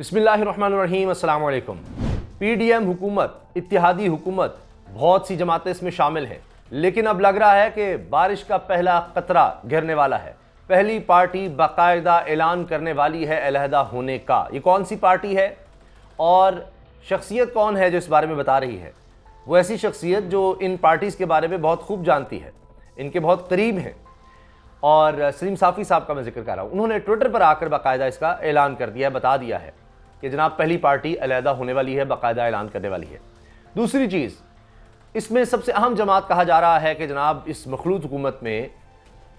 बिस्मिल्लाहिर्रहमानिर्रहीम, अस्सलाम वालेकुम। पीडीएम हुकूमत, इत्तेहादी हुकूमत, बहुत सी जमातें इसमें शामिल हैं, लेकिन अब लग रहा है कि बारिश का पहला कतरा गिरने वाला है। पहली पार्टी बाकायदा ऐलान करने वाली है अलहदा होने का। ये कौन सी पार्टी है और शख्सियत कौन है जो इस बारे में बता रही है? वो ऐसी शख्सियत जो इन पार्टीज़ के बारे में बहुत खूब जानती है, इनके बहुत करीब हैं, और सलीम साफ़ी साहब का मैं जिक्र कर रहा हूँ। उन्होंने ट्विटर पर आकर बाकायदा इसका ऐलान कर दिया है, बता दिया है कि जनाब पहली पार्टी अलहदा होने वाली है, बाकायदा ऐलान करने वाली है। दूसरी चीज़, इसमें सबसे अहम जमात कहा जा रहा है कि जनाब इस मखलूत हुकूमत में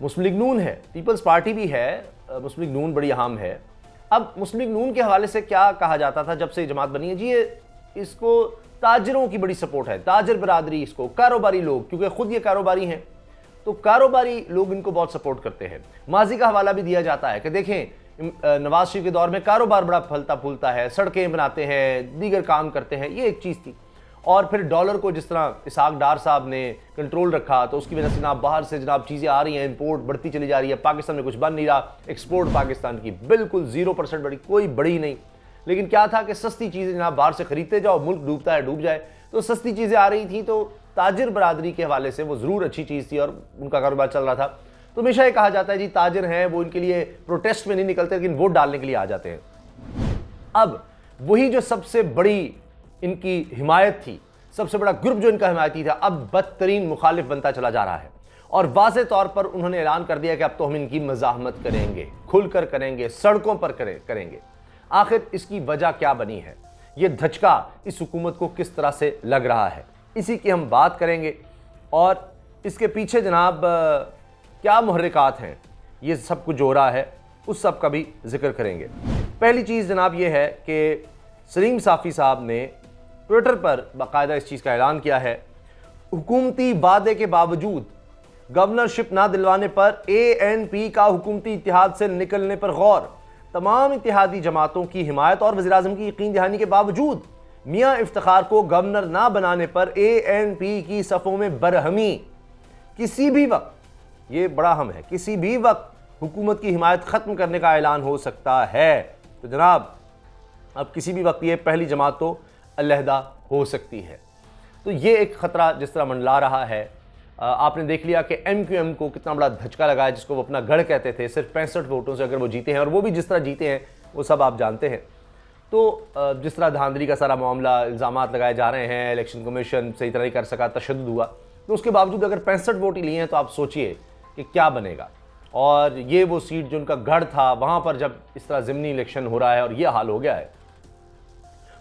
मुस्लिम लीग नून है, पीपल्स पार्टी भी है, मुस्लिम लीग नून बड़ी अहम है। अब मुस्लिम लीग नून के हवाले से क्या कहा जाता था जब से जमात बनी है? जी, इसको ताजरों की बड़ी सपोर्ट है, ताजर बरादरी, इसको कारोबारी लोग, क्योंकि खुद ये कारोबारी हैं, तो कारोबारी लोग इनको बहुत सपोर्ट करते हैं। माजी का हवाला भी दिया जाता है कि देखें नवाज शरीफ के दौर में कारोबार बड़ा फलता फूलता है, सड़कें बनाते हैं, दीगर काम करते हैं, ये एक चीज़ थी। और फिर डॉलर को जिस तरह इसहाक डार साहब ने कंट्रोल रखा, तो उसकी वजह से जनाब बाहर से जनाब चीज़ें आ रही हैं, इंपोर्ट बढ़ती चली जा रही है, पाकिस्तान में कुछ बन नहीं रहा, एक्सपोर्ट पाकिस्तान की बिल्कुल 0% बढ़ी, कोई बढ़ी नहीं। लेकिन क्या था कि सस्ती चीज़ें जनाब बाहर से खरीदते जाओ, मुल्क डूबता है डूब जाए, तो सस्ती चीज़ें आ रही थी, तो ताजिर बरादरी के हवाले से वो ज़रूर अच्छी चीज़ थी और उनका कारोबार चल रहा था। तो हमेशा ये कहा जाता है जी ताजिर हैं, वो इनके लिए प्रोटेस्ट में नहीं निकलते, लेकिन वोट डालने के लिए आ जाते हैं। अब वही जो सबसे बड़ी इनकी हिमायत थी, सबसे बड़ा ग्रुप जो इनका हिमायती था, अब बदतरीन मुखालिफ बनता चला जा रहा है। और वाज़े तौर पर उन्होंने ऐलान कर दिया कि अब तो हम इनकी मज़ाहमत करेंगे, खुलकर करेंगे, सड़कों पर करेंगे। आखिर इसकी वजह क्या बनी है? ये धचका इस हुकूमत को किस तरह से लग रहा है, इसी की हम बात करेंगे। और इसके पीछे जनाब क्या मुहर्रिकात हैं, ये सब कुछ जो हो रहा है उस सब का भी जिक्र करेंगे। पहली चीज़ जनाब ये है कि सलीम साफ़ी साहब ने ट्विटर पर बाकायदा इस चीज़ का ऐलान किया है, हुकूमती वादे के बावजूद गवर्नरशिप ना दिलवाने पर ANP का हुकूमती इत्तेहाद से निकलने पर गौर। तमाम इत्तेहादी जमातों की हिमायत और वज़ीर आज़म की यकीन दहानी के बावजूद मियाँ इफ्तिखार को गवर्नर ना बनाने पर ANP की सफ़ों में बरहमी। किसी भी वक्त, ये बड़ा अहम है, किसी भी वक्त हुकूमत की हिमायत ख़त्म करने का ऐलान हो सकता है। तो जनाब अब किसी भी वक्त ये पहली जमात तो अलहदा हो सकती है। तो ये एक ख़तरा जिस तरह मंडला रहा है, आपने देख लिया कि MQM को कितना बड़ा धचका लगा है, जिसको वो अपना गढ़ कहते थे, सिर्फ 65 वोटों से अगर वो जीते हैं, और वो भी जिस तरह जीते हैं वो सब आप जानते हैं। तो जिस तरह धांधली का सारा मामला, इल्ज़ामात लगाए जा रहे हैं, इलेक्शन कमीशन सही तरह नहीं कर सका, तशद्दुद हुआ, तो उसके बावजूद अगर 65 वोट ही लिए हैं तो आप सोचिए कि क्या बनेगा। और ये वो सीट जो उनका गढ़ था, वहाँ पर जब इस तरह ज़िमनी इलेक्शन हो रहा है और ये हाल हो गया है,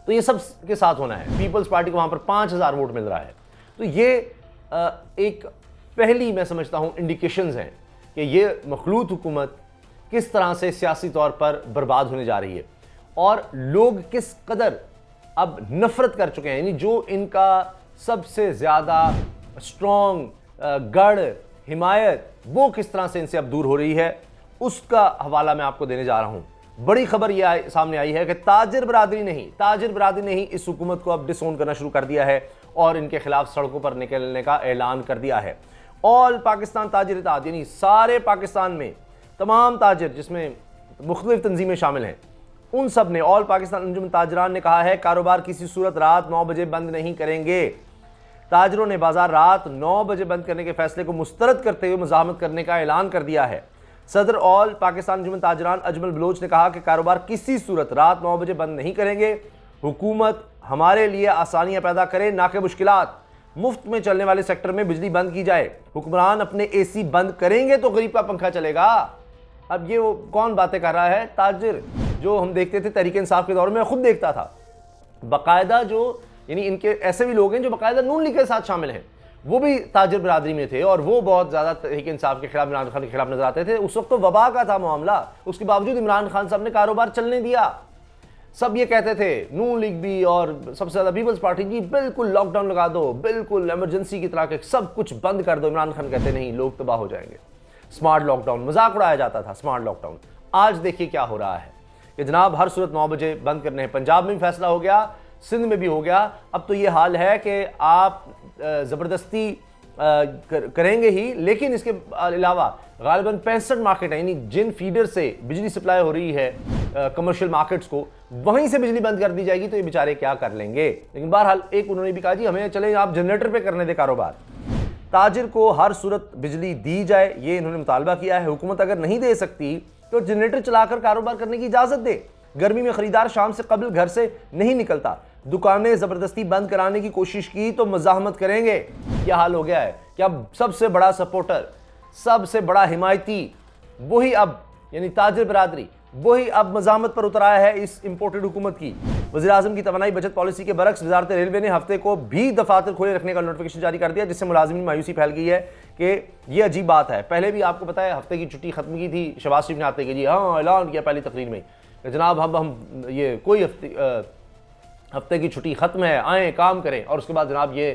तो ये सब के साथ होना है। पीपल्स पार्टी को वहाँ पर 5000 वोट मिल रहा है। तो ये एक पहली मैं समझता हूँ इंडिकेशंस हैं कि ये मखलूत हुकूमत किस तरह से सियासी तौर पर बर्बाद होने जा रही है, और लोग किस कदर अब नफ़रत कर चुके हैं। यानी जो इनका सबसे ज़्यादा स्ट्रॉन्ग गढ़, हिमायत, वो किस तरह से इनसे अब दूर हो रही है, उसका हवाला मैं आपको देने जा रहा हूँ। बड़ी खबर ये सामने आई है कि ताजिर बरादरी ने ही इस हुकूमत को अब डिसोन करना शुरू कर दिया है और इनके खिलाफ सड़कों पर निकलने का ऐलान कर दिया है। ऑल पाकिस्तान ताजिर इत्तेहाद, यानी सारे पाकिस्तान में तमाम ताजिर जिसमें मुख्तलिफ तंजीमें शामिल हैं, उन सब ने, ऑल पाकिस्तान अंजुमन ताजरान ने कहा है कारोबार किसी सूरत रात 9 बजे बंद नहीं करेंगे। ताजरों ने बाजार रात 9 बजे बंद करने के फैसले को मुस्तरद करते हुए मुज़ाहमत करने का ऐलान कर दिया है। सदर ऑल पाकिस्तान अंजुमन ताजरान अजमल बलोच ने कहा कि कारोबार किसी सूरत रात 9 बजे बंद नहीं करेंगे। हुकूमत हमारे लिए आसानियां पैदा करे, ना कि मुश्किलात। मुफ्त में चलने वाले सेक्टर में बिजली बंद की जाए। हुक्मरान अपने AC बंद करेंगे तो गरीब का पंखा चलेगा। अब ये वो कौन बातें कर रहा है? ताजिर, जो हम देखते थे तहरीक इंसाफ के दौर में, खुद देखता था बाकायदा, जो यानी इनके ऐसे भी लोग हैं जो बाकायदा नून लीग के साथ शामिल हैं, वो भी ताजिर बरादरी में थे और वो बहुत ज़्यादा तहरीक इंसाफ के खिलाफ, इमरान खान के खिलाफ नजर आते थे। उस वक्त तो वबा का था मामला, उसके बावजूद इमरान खान साहब ने कारोबार चलने दिया। सब ये कहते थे, नून लीग भी और सबसे ज़्यादा पीपल्स पार्टी, जी बिल्कुल लॉकडाउन लगा दो, बिल्कुल इमरजेंसी की तरह के सब कुछ बंद कर दो। इमरान खान कहते नहीं, लोग तबाह हो जाएंगे। स्मार्ट लॉकडाउन, मजाक उड़ाया जाता था स्मार्ट लॉकडाउन। आज देखिए क्या हो रहा है कि जनाब हर सूरत 9 बजे बंद करने हैं। पंजाब में भी फैसला हो गया, सिंध में भी हो गया। अब तो ये हाल है कि आप ज़बरदस्ती करेंगे ही, लेकिन इसके अलावा गालिबन 65 मार्केट है, यानी जिन फीडर से बिजली सप्लाई हो रही है कमर्शियल मार्केट्स को, वहीं से बिजली बंद कर दी जाएगी तो ये बेचारे क्या कर लेंगे। लेकिन बहरहाल एक उन्होंने भी कहा जी हमें चले आप जनरेटर पे करने दे कारोबार, ताजिर को हर सूरत बिजली दी जाए, ये इन्होंने मुतालबा किया है। हुकूमत अगर नहीं दे सकती तो जनरेटर चलाकर कारोबार करने की इजाजत दे। गर्मी में खरीदार शाम से कबल घर से नहीं निकलता, दुकानें जबरदस्ती बंद कराने की कोशिश की तो मजाहमत करेंगे। क्या हाल हो गया है कि अब सबसे बड़ा सपोर्टर, सबसे बड़ा हिमायती वही अब यानी ताजिर बरादरी वही अब मजामत पर उतर आया है इस इंपोर्टेड हुकूमत की। वज़ीर-ए-आज़म की तवानाई बचत पॉलिसी के बरक्स वज़ारत रेलवे ने हफ्ते को भी दफातर खोले रखने का नोटिफिकेशन जारी कर दिया, जिससे मुलाजिमीन मायूसी फैल गई है कि ये अजीब बात है। पहले भी आपको पता है हफ्ते की छुट्टी खत्म की थी, शहबाज शरीफ ने आते के जी हाँ ऐलान किया पहली तकरीर में कि जनाब हम ये कोई हफ्ते की छुट्टी खत्म है, आएँ काम करें। और उसके बाद जनाब ये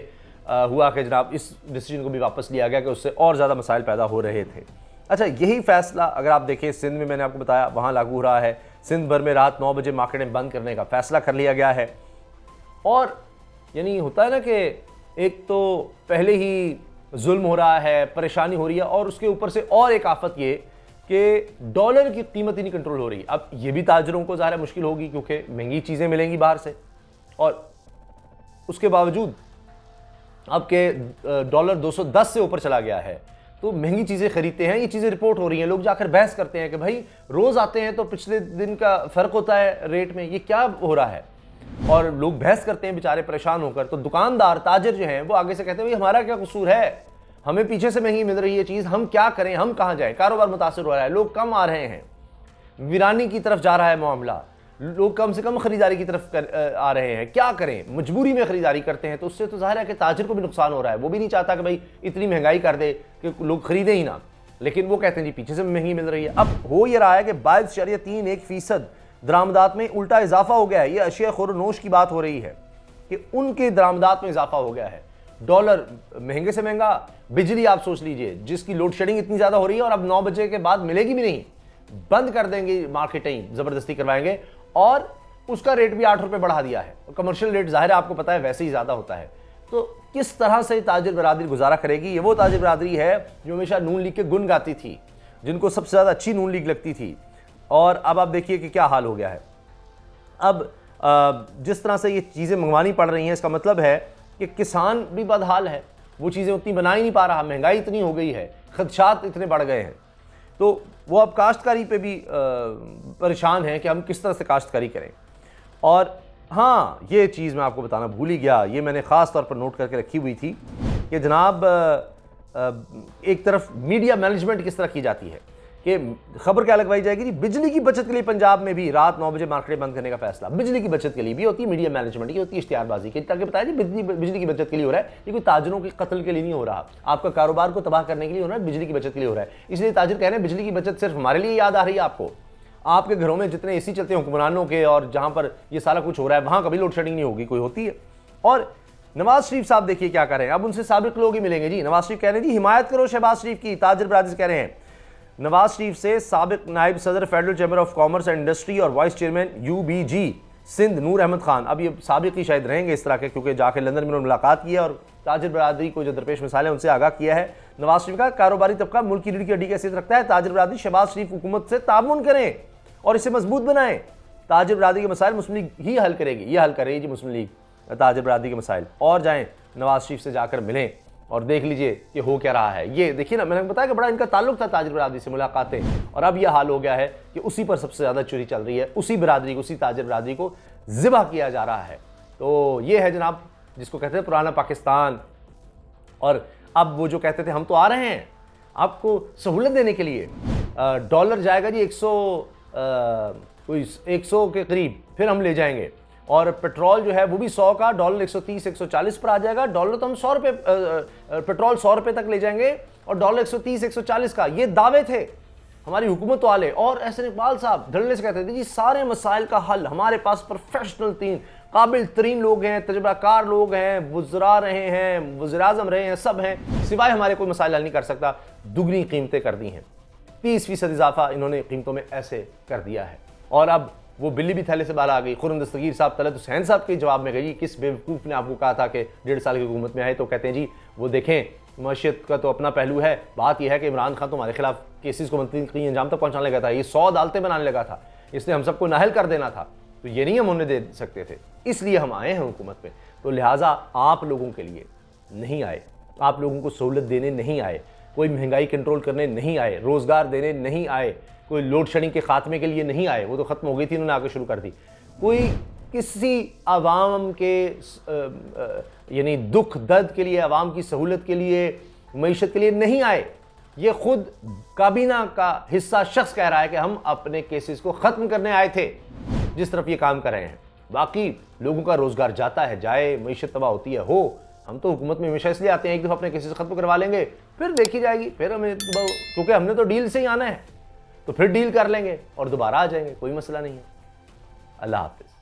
हुआ कि जनाब इस डिसीजन को भी वापस लिया गया कि उससे और ज़्यादा मसाइल पैदा हो रहे थे। अच्छा, यही फैसला अगर आप देखें सिंध में, मैंने आपको बताया वहाँ लागू हो रहा है। सिंध भर में रात 9 बजे मार्केटें बंद करने का फैसला कर लिया गया है। और यानी होता है ना कि एक तो पहले ही जुल्म हो रहा है, परेशानी हो रही है, और उसके ऊपर से और एक आफत ये कि डॉलर की कीमत ही नहीं कंट्रोल हो रही। अब ये भी ताजरों को ज़ाहिर मुश्किल होगी क्योंकि महंगी चीज़ें मिलेंगी बाहर से, और उसके बावजूद अब के डॉलर 210 से ऊपर चला गया है तो महंगी चीज़ें खरीदते हैं। ये चीज़ें रिपोर्ट हो रही हैं, लोग जाकर बहस करते हैं कि भाई रोज़ आते हैं तो पिछले दिन का फ़र्क होता है रेट में, ये क्या हो रहा है। और लोग बहस करते हैं बेचारे परेशान होकर। तो दुकानदार ताजिर जो हैं वो आगे से कहते हैं भाई हमारा क्या कसूर है, हमें पीछे से महंगी मिल रही है चीज़, हम क्या करें, हम कहाँ जाएँ। कारोबार मुतासर हो रहा है, लोग कम आ रहे हैं, वीरानी की तरफ जा रहा है मामला, लोग कम से कम खरीदारी की तरफ आ रहे हैं। क्या करें, मजबूरी में खरीदारी करते हैं तो उससे तो जाहिर है कि ताजिर को भी नुकसान हो रहा है। वो भी नहीं चाहता कि भाई इतनी महंगाई कर दे कि लोग खरीदें ही ना, लेकिन वो कहते हैं जी पीछे से महंगी मिल रही है। अब हो ये रहा है कि 22.31% दरामदात में उल्टा इजाफा हो गया है। ये अशिया खुरनोश की बात हो रही है कि उनके दरामदात में इजाफा हो गया है। डॉलर महंगे से महंगा, बिजली आप सोच लीजिए जिसकी लोड शेडिंग इतनी ज़्यादा हो रही है और अब 9 बजे के बाद मिलेगी भी नहीं, बंद कर देंगे मार्केटें, ज़बरदस्ती करवाएंगे, और उसका रेट भी 8 रुपये बढ़ा दिया है। कमर्शियल रेट ज़ाहिर है आपको पता है वैसे ही ज़्यादा होता है। तो किस तरह से ताजिर बरादरी गुजारा करेगी। ये वो ताजिर बरादरी है जो हमेशा नून लीग के गुण गाती थी, जिनको सबसे ज़्यादा अच्छी नून लीग लगती थी, और अब आप देखिए कि क्या हाल हो गया है। अब जिस तरह से ये चीज़ें मंगवानी पड़ रही हैं, इसका मतलब है कि किसान भी बदहाल है, वो चीज़ें उतनी बना ही नहीं पा रहा, महंगाई इतनी हो गई है, खदशात इतने बढ़ गए हैं, तो वो अब काश्तकारी पे भी परेशान है कि हम किस तरह से काश्तकारी करें। और हाँ, ये चीज़ मैं आपको बताना भूल ही गया, ये मैंने ख़ास तौर पर नोट करके रखी हुई थी कि जनाब एक तरफ मीडिया मैनेजमेंट किस तरह की जाती है कि खबर क्या लगवाई जाएगी, बिजली की बचत के लिए पंजाब में भी रात 9 बजे मार्केट बंद करने का फैसला। बिजली की बचत के लिए भी होती है मीडिया मैनेजमेंट की, होती है इश्तिहारबाजी की, ताकि बताया जी बिजली की बचत के लिए हो रहा है, ये कोई ताजरों के कत्ल के लिए नहीं हो रहा, आपका कारोबार को तबाह करने के लिए हो रहा है, बिजली की बचत के लिए हो रहा है। इसलिए ताजिर कह रहे हैं बिजली की बचत सिर्फ हमारे लिए याद आ रही है आपको, आपके घरों में जितने एसी चलते हैं हुक्मरानों के और जहाँ पर ये सारा कुछ हो रहा है वहाँ कभी लोड शेडिंग नहीं होगी, कोई होती है। और नवाज शरीफ साहब देखिए क्या कर रहे हैं, अब उनसे साबिक लोग ही मिलेंगे जी। नवाज शरीफ कह रहे हैं जी हिमायत करो शहबाज शरीफ की, ताजिर बरादरी कह रहे हैं। नवाज शरीफ से साबिक नायब सदर federal chamber of commerce and industry और वाइस चेयरमैन UBG सिंध नूर अहमद खान, अब ये साबिक ही शायद रहेंगे इस तरह के, क्योंकि जाके लंदन में उन्होंने मुलाकात की है और ताजिर बरादरी को जो दरपेश मिसाल है उनसे आगाह किया है। नवाज शरीफ का कारोबारी तबका मुल्क की रीढ़ की हड्डी की हैसियत रखता है, ताजिर बरादरी शहबाज शरीफ हुकूमत से तामुन करें और इसे मजबूत बनाएं। ताजिर बरादरी के मसाइल मुस्लिम लीग ही हल करेगी, ये हल करेगी जी मुस्लिम लीग ताजिर बरादरी के मसाइल। और जाएं नवाज शरीफ से जाकर मिलें और देख लीजिए कि हो क्या रहा है। ये देखिए ना, मैंने बताया कि बड़ा इनका ताल्लुक था ताजिर बरादरी से, मुलाकातें, और अब यह हाल हो गया है कि उसी पर सबसे ज़्यादा चोरी चल रही है, उसी बरादरी को, उसी ताजिर बरादरी को ज़िबा किया जा रहा है। तो ये है जनाब जिसको कहते हैं पुराना पाकिस्तान। और अब वो जो कहते थे हम तो आ रहे हैं आपको सहूलत देने के लिए, डॉलर जाएगा जी 100 के करीब, फिर हम ले जाएंगे, और पेट्रोल जो है वो भी 100 का, डॉलर 130 140 पर आ जाएगा। डॉलर तो हम 100 रुपये, पेट्रोल 100 रुपये तक ले जाएंगे और डॉलर 130 140 का, ये दावे थे हमारी हुकूमत वाले। और एहसन इकबाल साहब धड़ल्ले से कहते थे जी सारे मसाइल का हल हमारे पास प्रोफेशनल तीन काबिल तरीन लोग हैं, तजुर्बाकार लोग हैं, वज़रा रहे हैं, वज़ीर-ए-आज़म रहे हैं, सब हैं, सिवाय हमारे कोई मसाइल हल नहीं कर सकता। दुगनी कीमतें कर दी हैं, 30% इजाफा इन्होंने कीमतों में ऐसे कर दिया है। और अब वो बिल्ली भी थैले से बाहर आ गई। खुर्रम दस्तगीर साहब तलत हुसैन साहब के जवाब में गई, किस बेवकूफ़ ने आपको कहा था कि 1.5 साल की हुकूमत में आए, तो कहते हैं जी वो देखें मईशत का तो अपना पहलू है, बात यह है कि इमरान खान तो हमारे खिलाफ केसेस को मंतकी अंजाम तक पहुँचाने लगा था, ये 100 अदालतें बनाने लगा था, इसने हम सबको नाहल कर देना था, तो ये नहीं हम उन्हें दे सकते थे, इसलिए हम आए हैं हुकूमत में। तो लिहाजा आप लोगों के लिए नहीं आए, आप लोगों को सहूलत देने नहीं आए, कोई महंगाई कंट्रोल करने नहीं आए, रोज़गार देने नहीं आए, कोई लोड शेडिंग के खात्मे के लिए नहीं आए, वो तो ख़त्म हो गई थी, उन्होंने आगे शुरू कर दी। कोई किसी आवाम के यानी दुख दर्द के लिए, आवाम की सहूलत के लिए, मईशत के लिए नहीं आए। ये खुद काबीना का हिस्सा शख्स कह रहा है कि हम अपने केसेस को ख़त्म करने आए थे, जिस तरफ ये काम कर रहे हैं। बाकी लोगों का रोज़गार जाता है, जाए, मईशत तबाह होती है, हो। हम तो हुकूमत में हमेशा इसलिए आते हैं, एक दफ़ा अपने केसेस ख़त्म करवा लेंगे, फिर देखी जाएगी, फिर हमें, क्योंकि हमने तो डील से ही आना है, तो फिर डील कर लेंगे और दोबारा आ जाएंगे, कोई मसला नहीं है। अल्लाह हाफ़िज़।